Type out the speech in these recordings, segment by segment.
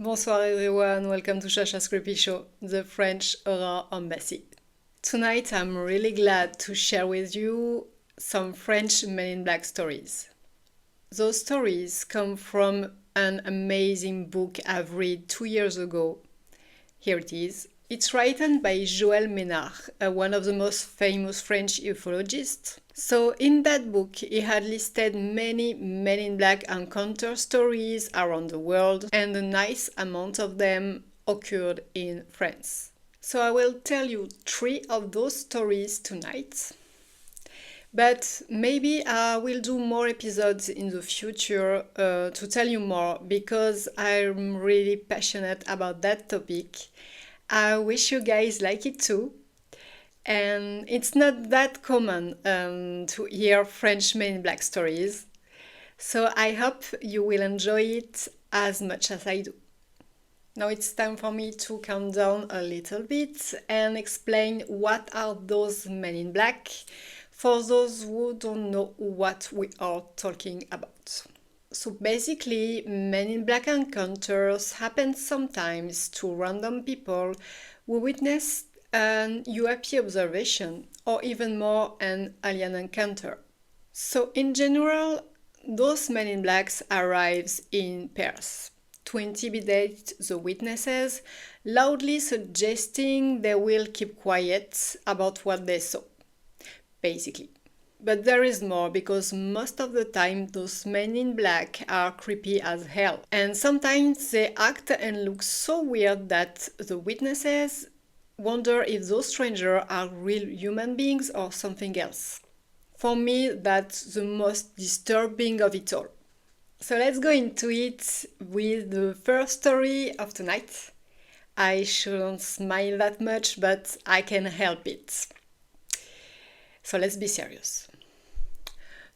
Bonsoir everyone, welcome to Chacha's Creepy Show, the French Horror Embassy. Tonight I'm really glad to share with you some French Men in Black stories. Those stories come from an amazing book I've read 2 years ago. Here it is. It's written by Joel Mesnard, one of the most famous French ufologists. So in that book, he had listed many Men in Black encounter stories around the world, and a nice amount of them occurred in France. So I will tell you 3 of those stories tonight. But maybe I will do more episodes in the future to tell you more, because I'm really passionate about that topic. I wish you guys like it too. And it's not that common to hear French Men in Black stories. So I hope you will enjoy it as much as I do. Now it's time for me to calm down a little bit and explain what are those Men in Black for those who don't know what we are talking about. So basically, Men in Black encounters happen sometimes to random people who witness an UFO observation or even more an alien encounter. So in general, those Men in Blacks arrives in pairs to intimidate the witnesses, loudly suggesting they will keep quiet about what they saw, basically. But there is more, because most of the time those Men in Black are creepy as hell. And sometimes they act and look so weird that the witnesses wonder if those strangers are real human beings or something else. For me, that's the most disturbing of it all. So let's go into it with the first story of tonight. I shouldn't smile that much, but I can help it. So let's be serious.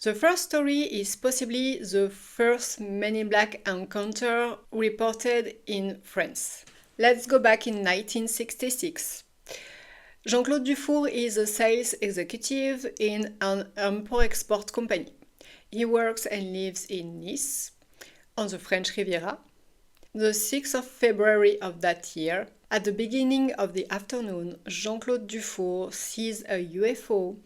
The first story is possibly the first Men in Black encounter reported in France. Let's go back in 1966. Jean-Claude Dufour is a sales executive in an import-export company. He works and lives in Nice, on the French Riviera. The 6th of February of that year, at the beginning of the afternoon, Jean-Claude Dufour sees a UFO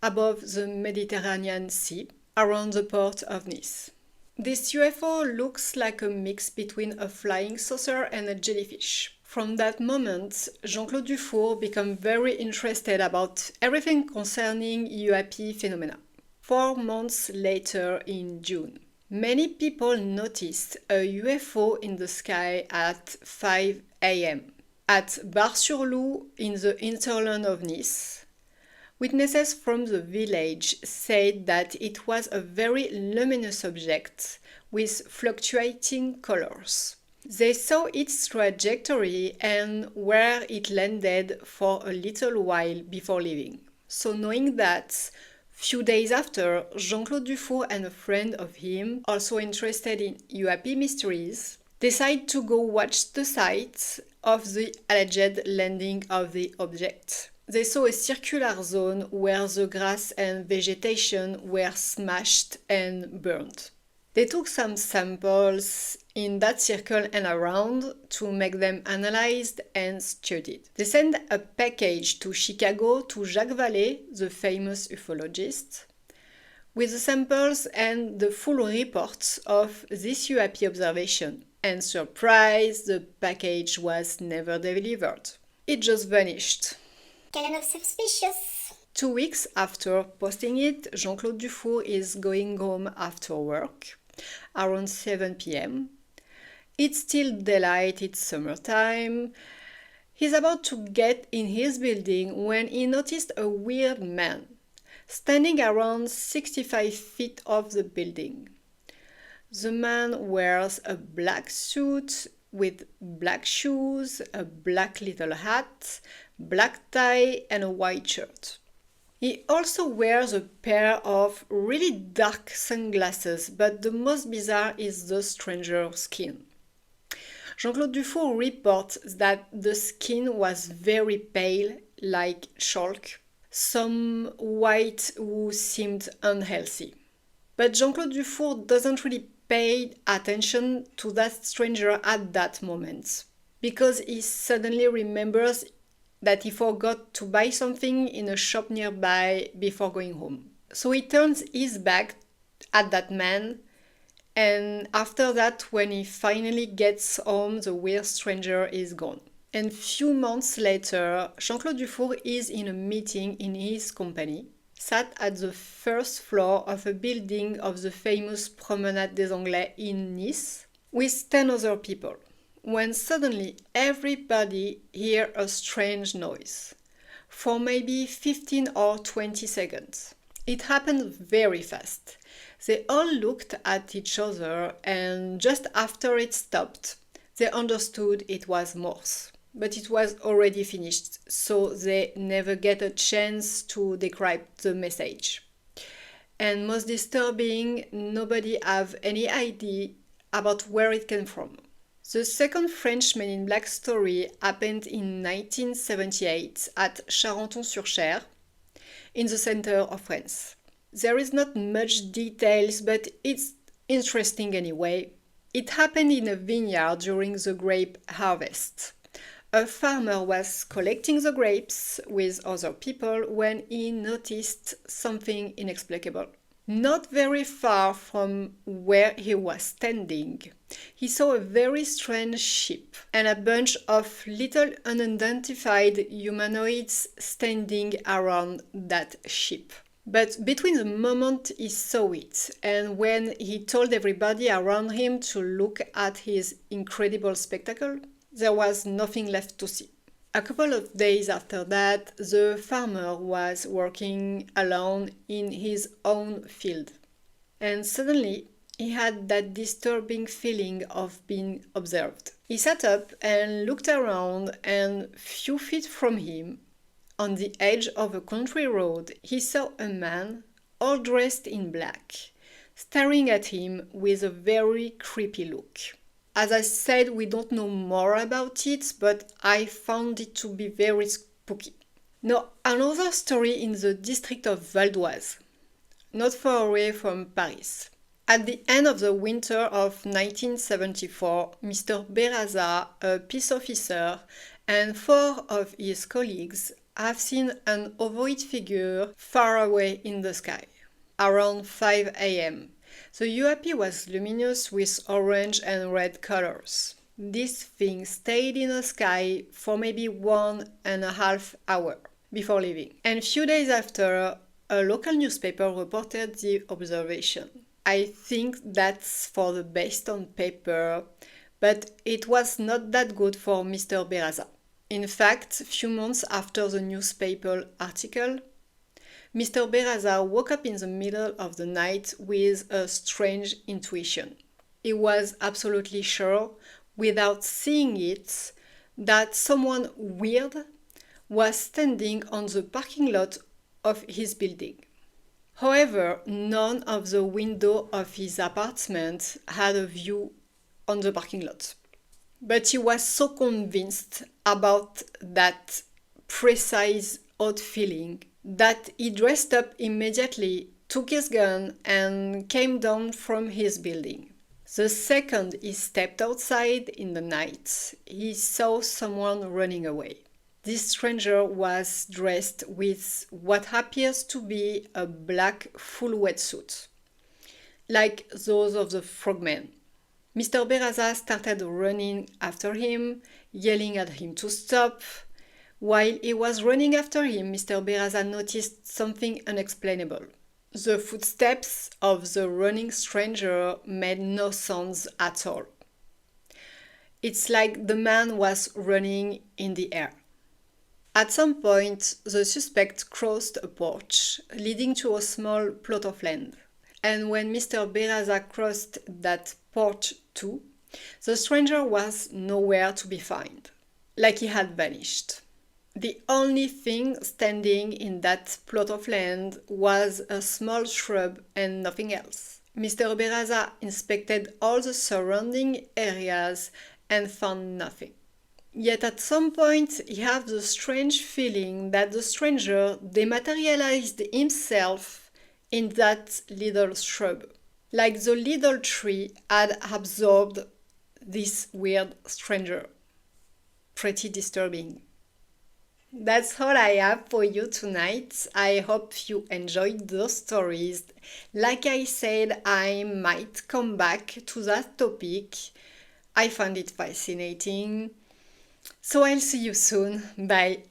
above the Mediterranean Sea, around the port of Nice. This UFO looks like a mix between a flying saucer and a jellyfish. From that moment, Jean-Claude Dufour becomes very interested about everything concerning UAP phenomena. 4 months later, in June, many people noticed a UFO in the sky at 5 a.m. At Bar-sur-Loup in the hinterland of Nice. Witnesses from the village said that it was a very luminous object with fluctuating colors. They saw its trajectory and where it landed for a little while before leaving. So knowing that, few days after, Jean-Claude Dufour and a friend of him, also interested in UAP mysteries, decide to go watch the site of the alleged landing of the object. They saw a circular zone where the grass and vegetation were smashed and burned. They took some samples in that circle and around to make them analyzed and studied. They sent a package to Chicago to Jacques Vallée, the famous ufologist, with the samples and the full reports of this UAP observation. And surprise, the package was never delivered. It just vanished. Kind of suspicious. 2 weeks after posting it, Jean-Claude Dufour is going home after work, around 7 p.m. It's still daylight, it's summertime. He's about to get in his building when he noticed a weird man standing around 65 feet off the building. The man wears a black suit with black shoes, a black little hat, black tie, and a white shirt. He also wears a pair of really dark sunglasses, but the most bizarre is the stranger's skin. Jean-Claude Dufour reports that the skin was very pale, like chalk, some white who seemed unhealthy. But Jean-Claude Dufour doesn't really paid attention to that stranger at that moment, because he suddenly remembers that he forgot to buy something in a shop nearby before going home. So he turns his back at that man, and after that, when he finally gets home, the weird stranger is gone. And few months later, Jean-Claude Dufour is in a meeting in his company, sat at the first floor of a building of the famous Promenade des Anglais in Nice, with 10 other people, when suddenly everybody hears a strange noise, for maybe 15 or 20 seconds. It happened very fast. They all looked at each other, and just after it stopped, they understood it was Morse. But it was already finished, so they never get a chance to decrypt the message. And most disturbing, nobody have any idea about where it came from. The second French Men in Black story happened in 1978 at Charenton-sur-Cher, in the center of France. There is not much details, but it's interesting anyway. It happened in a vineyard during the grape harvest. A farmer was collecting the grapes with other people when he noticed something inexplicable. Not very far from where he was standing, he saw a very strange ship and a bunch of little unidentified humanoids standing around that ship. But between the moment he saw it and when he told everybody around him to look at his incredible spectacle, there was nothing left to see. A couple of days after that, the farmer was working alone in his own field. And suddenly, he had that disturbing feeling of being observed. He sat up and looked around, and few feet from him, on the edge of a country road, he saw a man, all dressed in black, staring at him with a very creepy look. As I said, we don't know more about it, but I found it to be very spooky. Now, another story in the district of Val d'Oise, not far away from Paris. At the end of the winter of 1974, Mr. Beraza, a peace officer, and 4 of his colleagues have seen an ovoid figure far away in the sky, around 5 a.m. The UAP was luminous with orange and red colors. This thing stayed in the sky for maybe 1.5 hours before leaving. And a few days after, a local newspaper reported the observation. I think that's for the best on paper, but it was not that good for Mr. Beraza. In fact, a few months after the newspaper article, Mr. Beraza woke up in the middle of the night with a strange intuition. He was absolutely sure, without seeing it, that someone weird was standing on the parking lot of his building. However, none of the windows of his apartment had a view on the parking lot. But he was so convinced about that precise odd feeling that he dressed up immediately, took his gun, and came down from his building. The second he stepped outside in the night, he saw someone running away. This stranger was dressed with what appears to be a black full wetsuit, like those of the frogmen. Mr. Beraza started running after him, yelling at him to stop. While he was running after him, Mr. Beraza noticed something unexplainable. The footsteps of the running stranger made no sounds at all. It's like the man was running in the air. At some point, the suspect crossed a porch leading to a small plot of land. And when Mr. Beraza crossed that porch too, the stranger was nowhere to be found, like he had vanished. The only thing standing in that plot of land was a small shrub and nothing else. Mr. Beraza inspected all the surrounding areas and found nothing. Yet at some point he had the strange feeling that the stranger dematerialized himself in that little shrub. Like the little tree had absorbed this weird stranger. Pretty disturbing. That's all I have for you tonight. I hope you enjoyed those stories. Like I said, I might come back to that topic. I found it fascinating. So I'll see you soon. Bye.